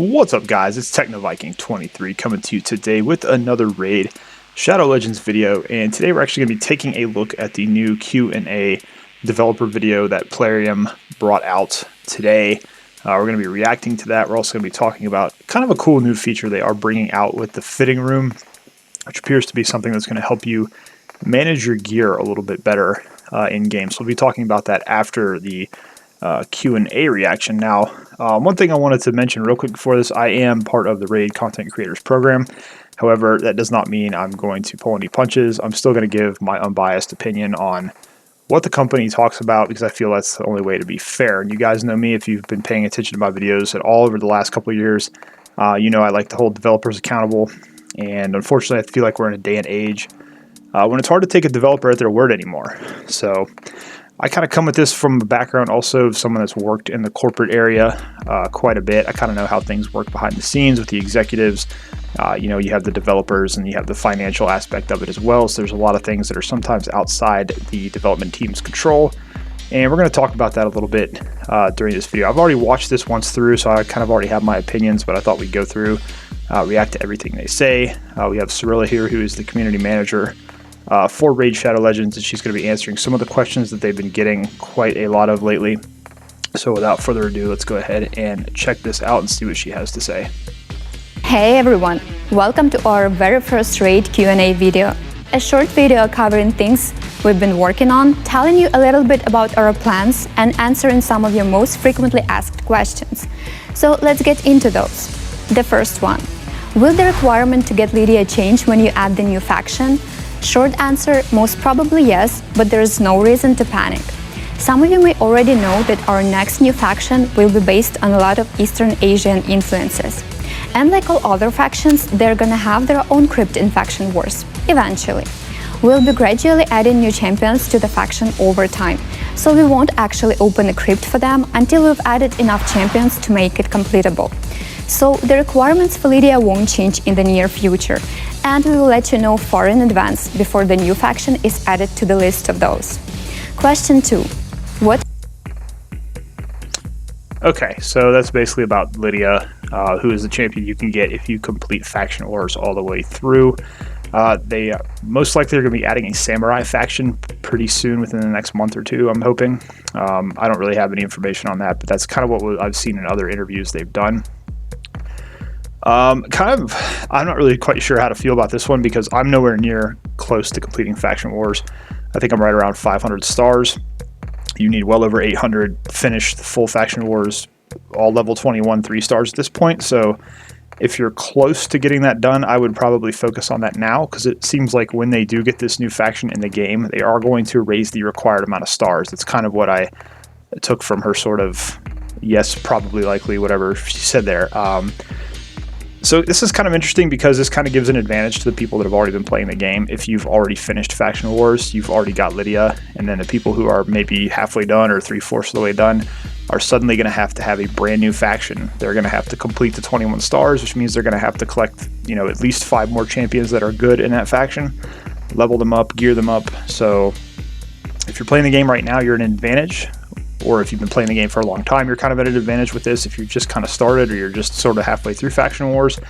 What's up, guys? It's TechnoViking23 coming to you today with another Raid Shadow Legends video, and today we're actually going to be taking a look at the new Q&A developer video that Plarium brought out today. We're going to be reacting to that. We're also going to be talking about kind of a cool new feature they are bringing out with the fitting room, which appears to be something that's going to help you manage your gear a little bit better in game. So we'll be talking about that after the Q&A reaction. Now, one thing I wanted to mention real quick before this, I am part of the Raid Content Creators Program. However, that does not mean I'm going to pull any punches. I'm still going to give my unbiased opinion on what the company talks about, because I feel that's the only way to be fair. And you guys know me, if you've been paying attention to my videos at all over the last couple of years, you know I like to hold developers accountable. And unfortunately, I feel like we're in a day and age when it's hard to take a developer at their word anymore. So I kind of come at this from a background also of someone that's worked in the corporate area quite a bit. I kind of know how things work behind the scenes with the executives. You know, you have the developers and you have the financial aspect of it as well. So there's a lot of things that are sometimes outside the development team's control. And we're going to talk about that a little bit during this video. I've already watched this once through, so I kind of already have my opinions, but I thought we'd go through, react to everything they say. We have Cirilla here, who is the community manager for Raid Shadow Legends, and she's going to be answering some of the questions that they've been getting quite a lot of lately. So without further ado, let's go ahead and check this out and see what she has to say. Hey everyone, welcome to our very first Raid Q&A video. A short video covering things we've been working on, telling you a little bit about our plans and answering some of your most frequently asked questions. So let's get into those. The first one, will the requirement to get Lydia change when you add the new faction? Short answer, most probably yes, but there is no reason to panic. Some of you may already know that our next new faction will be based on a lot of Eastern Asian influences. And like all other factions, they're gonna have their own crypt in Faction Wars, eventually. We'll be gradually adding new champions to the faction over time, so we won't actually open a crypt for them until we've added enough champions to make it completable. So the requirements for Lydia won't change in the near future, and we will let you know far in advance before the new faction is added to the list of those. Question 2. What? Okay, so that's basically about Lydia, who is the champion you can get if you complete Faction Wars all the way through. They most likely are going to be adding a Samurai faction pretty soon, within the next month or two, I'm hoping. I don't really have any information on that, but that's kind of what I've seen in other interviews they've done. I'm not really quite sure how to feel about this one, because I'm nowhere near close to completing Faction Wars. I think I'm right around 500 stars. You need well over 800 to finish the full Faction Wars, all level 21 3 stars at this point. So if you're close to getting that done, I would probably focus on that now, because it seems like when they do get this new faction in the game, they are going to raise the required amount of stars. That's kind of what I took from her sort of yes, probably, likely, whatever she said there. So this is kind of interesting, because this kind of gives an advantage to the people that have already been playing the game. If you've already finished Faction Wars, you've already got Lydia, and then the people who are maybe halfway done or 3/4 of the way done are suddenly going to have a brand new faction. They're going to have to complete the 21 stars, which means they're going to have to collect, you know, at least 5 more champions that are good in that faction, level them up, gear them up. So if you're playing the game right now, you're at an advantage. Or if you've been playing the game for a long time, you're kind of at an advantage with this. If you just kind of started, or you're just sort of halfway through Faction Wars,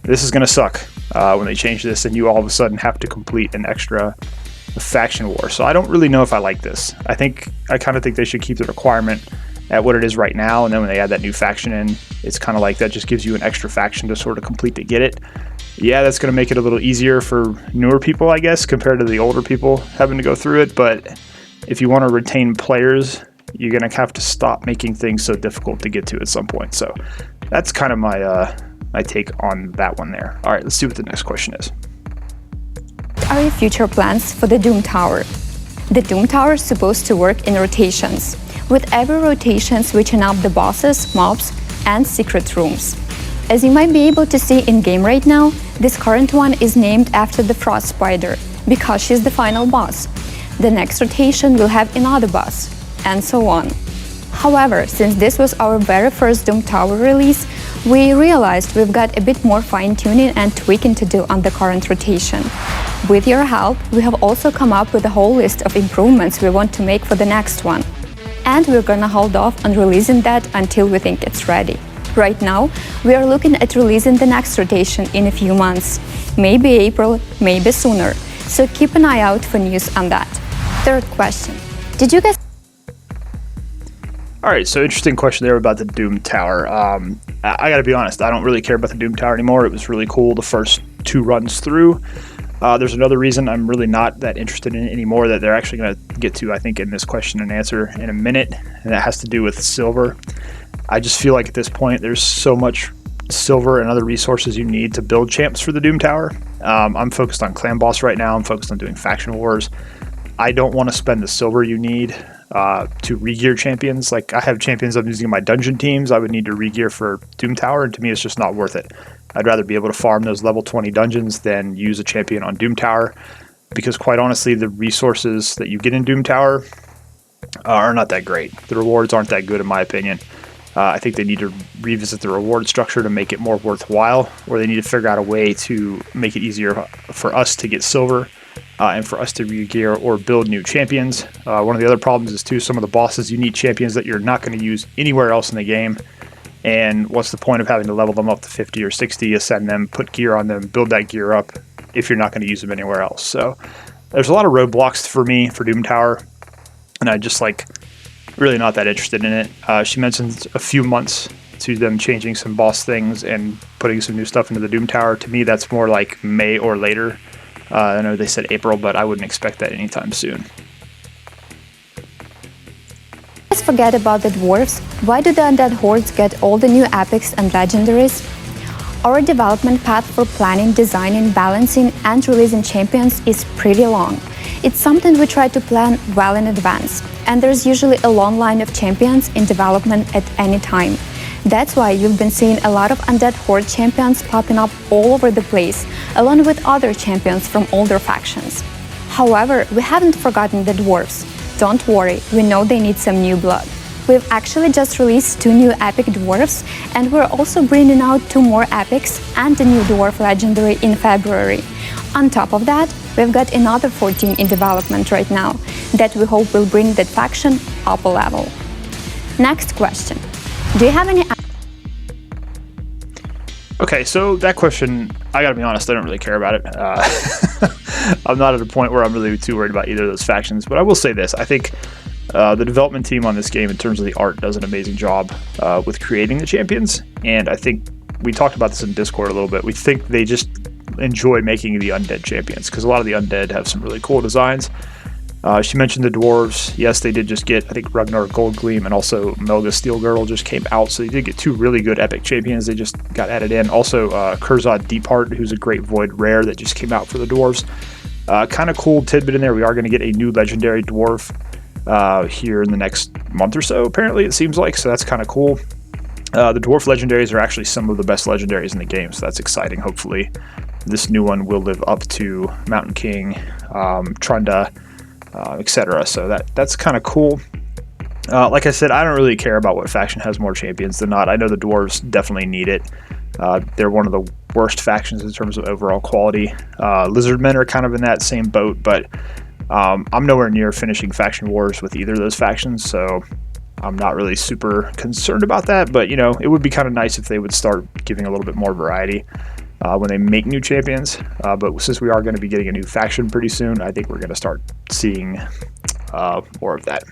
this is going to suck when they change this and you all of a sudden have to complete an extra Faction War. So I don't really know if I like this. I kind of think they should keep the requirement at what it is right now, and then when they add that new faction in, it's kind of like that just gives you an extra faction to sort of complete to get it. Yeah, that's going to make it a little easier for newer people, I guess, compared to the older people having to go through it. But if you want to retain players, you're going to have to stop making things so difficult to get to at some point. So that's kind of my take on that one there. All right, let's see what the next question is. What are your future plans for the Doom Tower? The Doom Tower is supposed to work in rotations, with every rotation switching up the bosses, mobs, and secret rooms. As you might be able to see in-game right now, this current one is named after the Frost Spider, because she's the final boss. The next rotation will have another boss, and so on. However, since this was our very first Doom Tower release, we realized we've got a bit more fine-tuning and tweaking to do on the current rotation. With your help, we have also come up with a whole list of improvements we want to make for the next one. And we're gonna hold off on releasing that until we think it's ready. Right now, we are looking at releasing the next rotation in a few months. Maybe April, maybe sooner. So keep an eye out for news on that. Third question. Did you guys... All right, so interesting question there about the Doom Tower. I gotta be honest, I don't really care about the Doom Tower anymore. It was really cool the first 2 runs through. There's another reason I'm really not that interested in it anymore that they're actually going to get to, I think, in this question and answer in a minute, and that has to do with silver. I just feel like at this point there's so much silver and other resources you need to build champs for the Doom Tower. I'm focused on clan boss right now. I'm focused on doing faction wars. I don't want to spend the silver you need to regear champions. Like, I have champions I'm using in my dungeon teams I would need to regear for Doom Tower, and to me it's just not worth it. I'd rather be able to farm those level 20 dungeons than use a champion on Doom Tower, because quite honestly the resources that you get in Doom Tower are not that great. The rewards aren't that good in my opinion. I think they need to revisit the reward structure to make it more worthwhile, or they need to figure out a way to make it easier for us to get silver and for us to regear or build new champions. One of the other problems is too, some of the bosses you need champions that you're not going to use anywhere else in the game. And what's the point of having to level them up to 50 or 60, ascend them, put gear on them, build that gear up if you're not going to use them anywhere else? So there's a lot of roadblocks for me for Doom Tower, and I just really not that interested in it. She mentions a few months to them changing some boss things and putting some new stuff into the Doom Tower. To me, that's more like May or later. I know they said April, but I wouldn't expect that anytime soon. Let's forget about the dwarves. Why do the undead hordes get all the new epics and legendaries? Our development path for planning, designing, balancing, and releasing champions is pretty long. It's something we try to plan well in advance, and there's usually a long line of champions in development at any time. That's why you've been seeing a lot of undead horde champions popping up all over the place, along with other champions from older factions. However, we haven't forgotten the dwarves. Don't worry, we know they need some new blood. We've actually just released 2 new epic dwarves, and we're also bringing out 2 more epics and a new dwarf legendary in February. On top of that, we've got another 14 in development right now that we hope will bring that faction up a level. Next question. Do you have any... Okay, so that question, I gotta be honest, I don't really care about it. I'm not at a point where I'm really too worried about either of those factions, but I will say this. I think the development team on this game, in terms of the art, does an amazing job with creating the champions, and I think we talked about this in Discord a little bit. We think they just enjoy making the undead champions, because a lot of the undead have some really cool designs. She mentioned the dwarves. Yes, they did just get, I think, Ragnar Goldgleam and also Melga Steel Girdle just came out, so they did get 2 really good epic champions. They just got added in. Also, Kurzad Deepheart, who's a great void rare that just came out for the dwarves. Kind of cool tidbit in there. We are going to get a new legendary dwarf here in the next month or so, apparently, it seems like, so that's kind of cool. The dwarf legendaries are actually some of the best legendaries in the game, so that's exciting. Hopefully, this new one will live up to Mountain King, Trunda, etc. So that's kind of cool. Like I said, I don't really care about what faction has more champions than not. I know the dwarves definitely need it. They're one of the worst factions in terms of overall quality. Lizardmen are kind of in that same boat, but I'm nowhere near finishing faction wars with either of those factions, so I'm not really super concerned about that. But, you know, it would be kind of nice if they would start giving a little bit more variety when they make new champions. But since we are going to be getting a new faction pretty soon, I think we're going to start seeing more of that.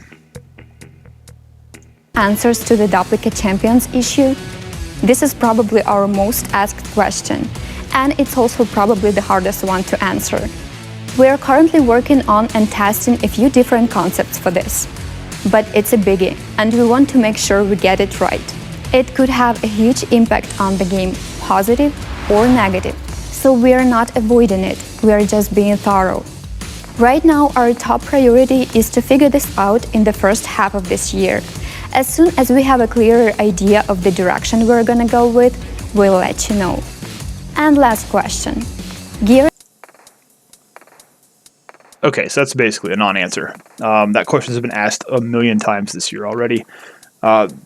Answers to the duplicate champions issue? This is probably our most asked question, and it's also probably the hardest one to answer. We are currently working on and testing a few different concepts for this. But it's a biggie, and we want to make sure we get it right. It could have a huge impact on the game, positive or negative, so we are not avoiding it, we are just being thorough. Right now, our top priority is to figure this out in the first half of this year. As soon as we have a clearer idea of the direction we're gonna go with, we'll let you know. And last question. Gear. Okay, so that's basically a non-answer. That question has been asked a million times this year already.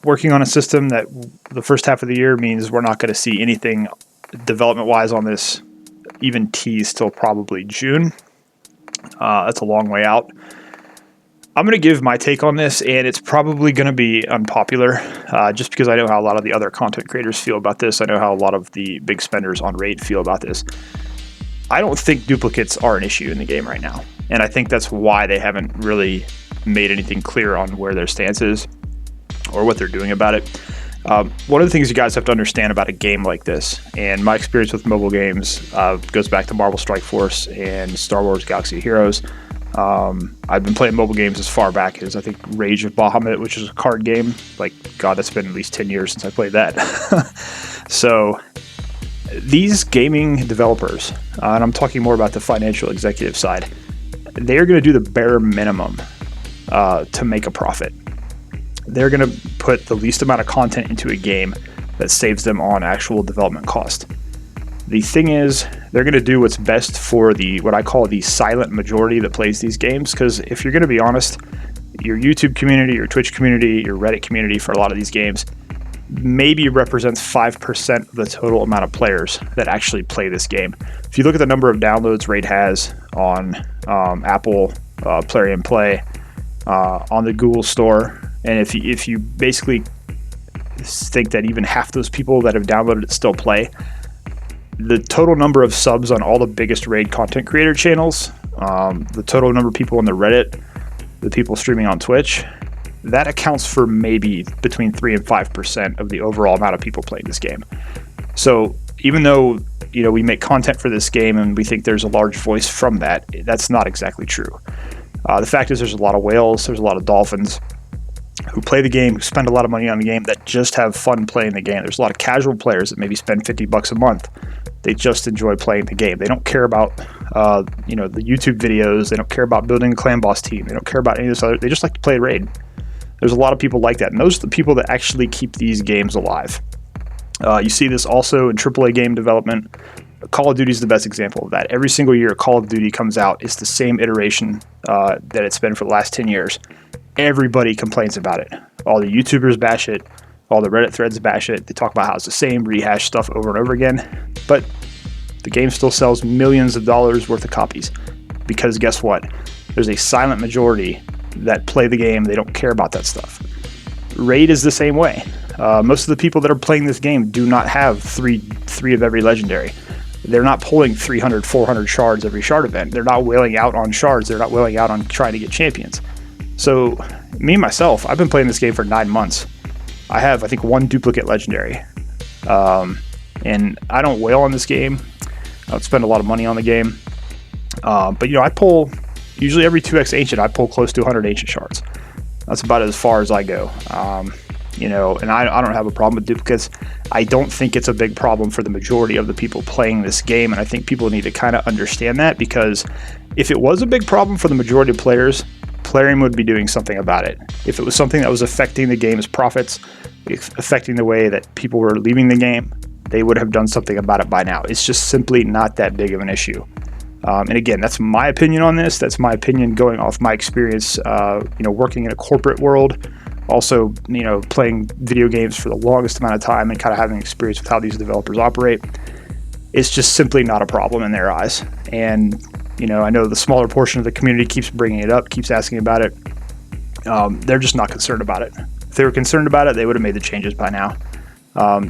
Working on a system that the first half of the year means we're not going to see anything development-wise on this, even teased till probably June. That's a long way out. I'm going to give my take on this, and it's probably going to be unpopular, just because I know how a lot of the other content creators feel about this. I know how a lot of the big spenders on Raid feel about this. I don't think duplicates are an issue in the game right now, and I think that's why they haven't really made anything clear on where their stance is or what they're doing about it. One of the things you guys have to understand about a game like this, and my experience with mobile games goes back to Marvel Strike Force and Star Wars Galaxy of Heroes. I've been playing mobile games as far back as I think Rage of Bahamut, which is a card game. Like, God, that's been at least 10 years since I played that. So these gaming developers, and I'm talking more about the financial executive side, they're going to do the bare minimum to make a profit. They're going to put the least amount of content into a game that saves them on actual development cost. The thing is, they're going to do what's best for what I call the silent majority that plays these games, because if you're going to be honest, your YouTube community, your Twitch community, your Reddit community for a lot of these games maybe represents 5% of the total amount of players that actually play this game. If you look at the number of downloads Raid has on Apple, PlariumPlay, on the Google Store, and if you basically think that even half those people that have downloaded it still play, the total number of subs on all the biggest Raid content creator channels, the total number of people on the Reddit, the people streaming on Twitch, that accounts for maybe between 3 and 5% of the overall amount of people playing this game. So even though, you know, we make content for this game and we think there's a large voice from that, that's not exactly true. The fact is, there's a lot of whales, there's a lot of dolphins who play the game, who spend a lot of money on the game, that just have fun playing the game. There's a lot of casual players that maybe spend $50 a month. They just enjoy playing the game. They don't care about, the YouTube videos. They don't care about building a clan boss team. They don't care about any of this other. They just like to play Raid. There's a lot of people like that, and those are the people that actually keep these games alive. You see this also in AAA game development. Call of Duty is the best example of that. Every single year Call of Duty comes out, it's the same iteration that it's been for the last 10 years. Everybody complains about it. All the YouTubers bash it. All the Reddit threads bash it. They talk about how it's the same rehash stuff over and over again. But the game still sells millions of dollars worth of copies. Because guess what? There's a silent majority that play the game. They don't care about that stuff. Raid is the same way. Most of the people that are playing this game do not have three of every legendary. They're not pulling 300, 400 shards every shard event. They're not wailing out on shards. They're not wailing out on trying to get champions. So me, myself, I've been playing this game for 9 months. I have, I think, 1 duplicate legendary. And I don't wail on this game. I don't spend a lot of money on the game. But, I pull, usually every 2x ancient, I pull close to 100 ancient shards. That's about as far as I go. And I don't have a problem with duplicates. I don't think it's a big problem for the majority of the people playing this game, and I think people need to kind of understand that, because if it was a big problem for the majority of players, Plarium would be doing something about it. If it was something that was affecting the game's profits, affecting the way that people were leaving the game, they would have done something about it by now. It's just simply not that big of an issue. And again, that's my opinion on this. That's my opinion going off my experience, working in a corporate world. Also, playing video games for the longest amount of time and kind of having experience with how these developers operate. It's just simply not a problem in their eyes. And, I know the smaller portion of the community keeps bringing it up, keeps asking about it. They're just not concerned about it. If they were concerned about it, they would have made the changes by now.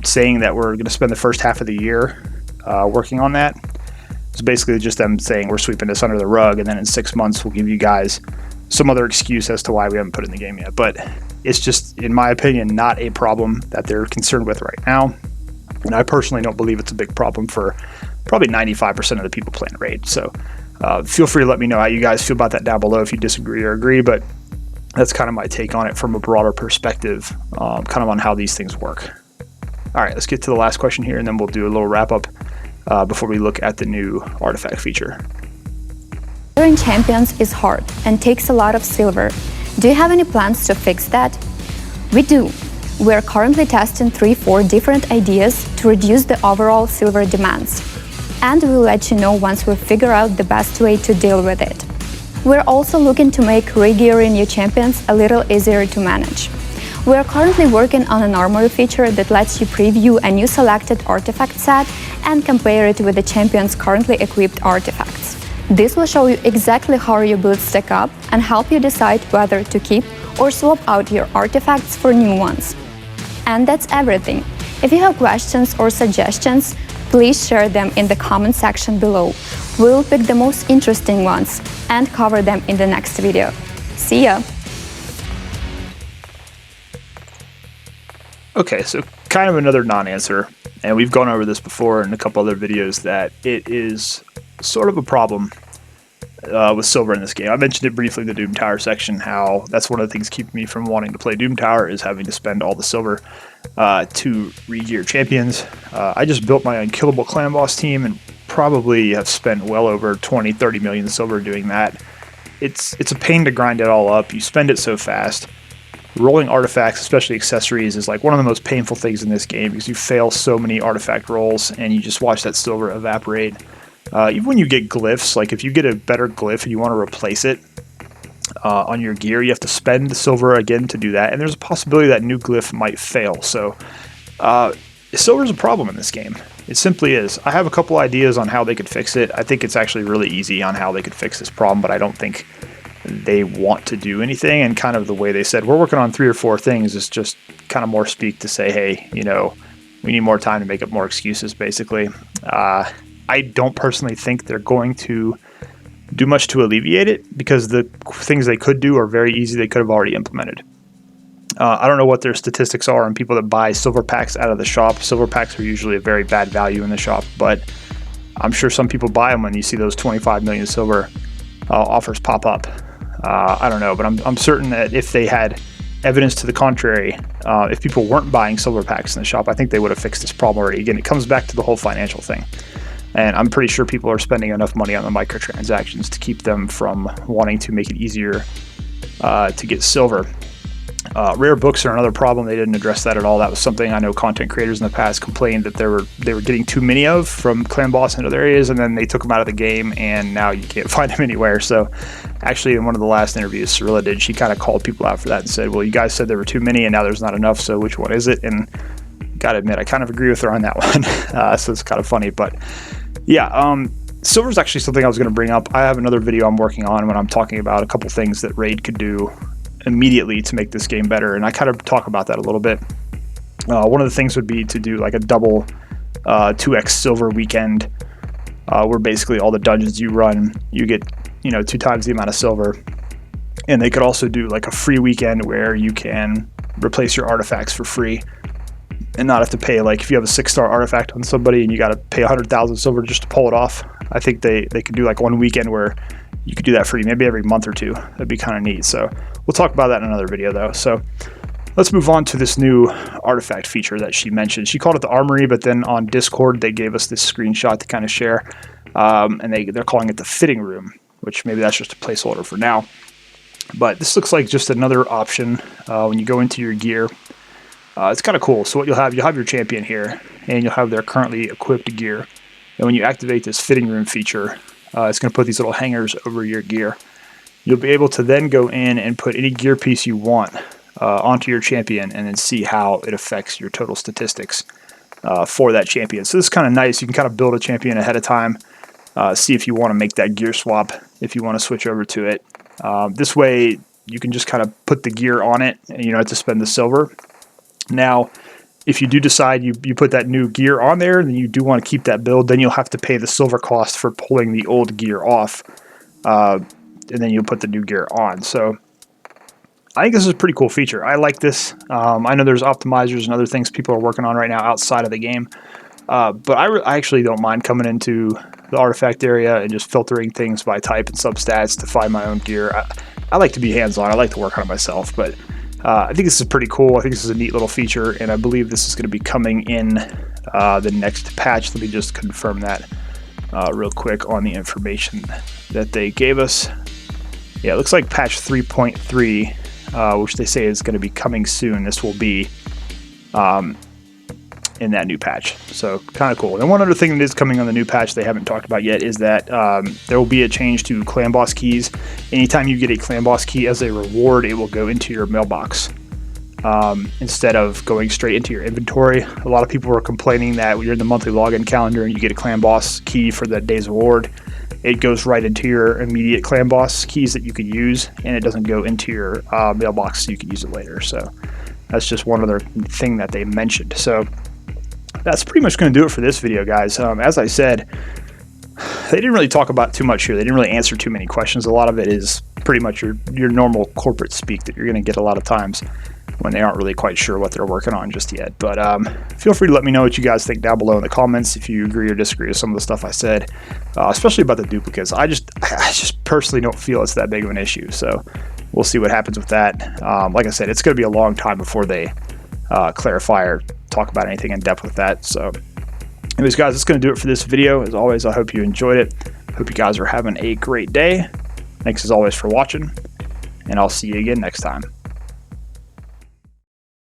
Saying that we're going to spend the first half of the year working on that is basically just them saying we're sweeping this under the rug, and then in 6 months we'll give you guys some other excuse as to why we haven't put it in the game yet. But it's just, in my opinion, not a problem that they're concerned with right now. And I personally don't believe it's a big problem for probably 95% of the people playing Raid. So feel free to let me know how you guys feel about that down below if you disagree or agree. But that's kind of my take on it from a broader perspective, kind of on how these things work. All right, let's get to the last question here, and then we'll do a little wrap up before we look at the new artifact feature. Gathering champions is hard and takes a lot of silver. Do you have any plans to fix that? We do. We are currently testing 3-4 different ideas to reduce the overall silver demands. And we'll let you know once we figure out the best way to deal with it. We're also looking to make re-gearing new champions a little easier to manage. We are currently working on an Armory feature that lets you preview a new selected artifact set and compare it with the champion's currently equipped artifacts. This will show you exactly how your builds stack up and help you decide whether to keep or swap out your artifacts for new ones. And that's everything. If you have questions or suggestions, please share them in the comment section below. We'll pick the most interesting ones and cover them in the next video. See ya! Okay, so kind of another non-answer, and we've gone over this before in a couple other videos, that it is sort of a problem with silver in this game. I mentioned it briefly in the Doom Tower section, how that's one of the things keeping me from wanting to play Doom Tower is having to spend all the silver to re-gear champions. I just built my unkillable clan boss team and probably have spent well over 20-30 million silver doing that. It's a pain to grind it all up. You spend it so fast. Rolling artifacts, especially accessories, is like one of the most painful things in this game because you fail so many artifact rolls and you just watch that silver evaporate. Even when you get glyphs, like if you get a better glyph and you want to replace it on your gear, you have to spend the silver again to do that, and there's a possibility that new glyph might fail. So silver is a problem in this game. It simply is. I have a couple ideas on how they could fix it. I think it's actually really easy on how they could fix this problem, but I don't think they want to do anything. And kind of the way they said, we're working on 3 or 4 things, is just kind of more speak to say, hey, you know, we need more time to make up more excuses, basically. I don't personally think they're going to do much to alleviate it, because the things they could do are very easy. They could have already implemented. I don't know what their statistics are on people that buy silver packs out of the shop. Silver packs are usually a very bad value in the shop, but I'm sure some people buy them when you see those 25 million silver offers pop up. I don't know, but I'm certain that if they had evidence to the contrary, if people weren't buying silver packs in the shop, I think they would have fixed this problem already. Again, it comes back to the whole financial thing. And I'm pretty sure people are spending enough money on the microtransactions to keep them from wanting to make it easier to get silver. Rare books are another problem. They didn't address that at all. That was something I know content creators in the past complained that they were getting too many of from clan boss and other areas, and then they took them out of the game, and now you can't find them anywhere. So actually, in one of the last interviews Cirilla did, she kind of called people out for that and said, well, you guys said there were too many and now there's not enough, so which one is it? And gotta admit, I kind of agree with her on that one. So it's kind of funny, but yeah, silver is actually something I was going to bring up. I have another video I'm working on when I'm talking about a couple things that Raid could do immediately to make this game better, and I kind of talk about that a little bit. One of the things would be to do like a double 2x silver weekend, where basically all the dungeons you run, you get 2 times the amount of silver. And they could also do like a free weekend where you can replace your artifacts for free and not have to pay, like if you have a 6-star artifact on somebody and you got to pay 100,000 silver just to pull it off. I think they could do like one weekend where you could do that free, maybe every month or 2. That'd be kind of neat. So we'll talk about that in another video though. So let's move on to this new artifact feature that she mentioned. She called it the Armory, but then on Discord they gave us this screenshot to kind of share, and they're calling it the Fitting Room, which maybe that's just a placeholder for now. But this looks like just another option when you go into your gear. It's kind of cool. So what you'll have your champion here, and you'll have their currently equipped gear. And when you activate this Fitting Room feature, it's going to put these little hangers over your gear. You'll be able to then go in and put any gear piece you want onto your champion, and then see how it affects your total statistics for that champion. So this is kind of nice. You can kind of build a champion ahead of time, see if you want to make that gear swap, if you want to switch over to it. This way, you can just kind of put the gear on it, and you don't have to spend the silver. Now, if you do decide you put that new gear on there and you do want to keep that build, then you'll have to pay the silver cost for pulling the old gear off, and then you'll put the new gear on. So I think this is a pretty cool feature. I like this. I know there's optimizers and other things people are working on right now outside of the game, but I actually don't mind coming into the artifact area and just filtering things by type and substats to find my own gear. I like to be hands-on. I like to work on it myself, but I think this is pretty cool. I think this is a neat little feature, and I believe this is going to be coming in the next patch. Let me just confirm that real quick on the information that they gave us. Yeah, it looks like patch 3.3, which they say is going to be coming soon. This will be in that new patch. So kind of cool. And one other thing that is coming on the new patch they haven't talked about yet is that there will be a change to clan boss keys. Anytime you get a clan boss key as a reward, it will go into your mailbox instead of going straight into your inventory. A lot of people were complaining that when you're in the monthly login calendar and you get a clan boss key for that day's reward, it goes right into your immediate CLAN boss keys that you could use, and it doesn't go into your mailbox so you can use it later. So that's just one other thing that they mentioned. So that's pretty much going to do it for this video, guys. As I said, they didn't really talk about too much here. They didn't really answer too many questions. A lot of it is pretty much your normal corporate speak that you're going to get a lot of times when they aren't really quite sure what they're working on just yet. But feel free to let me know what you guys think down below in the comments if you agree or disagree with some of the stuff I said, especially about the duplicates. I just personally don't feel it's that big of an issue. So we'll see what happens with that. Like I said, it's going to be a long time before they clarify or talk about anything in depth with that. So anyways, guys, that's going to do it for this video. As always, I hope you enjoyed it. Hope you guys are having a great day. Thanks as always for watching, and I'll see you again next time.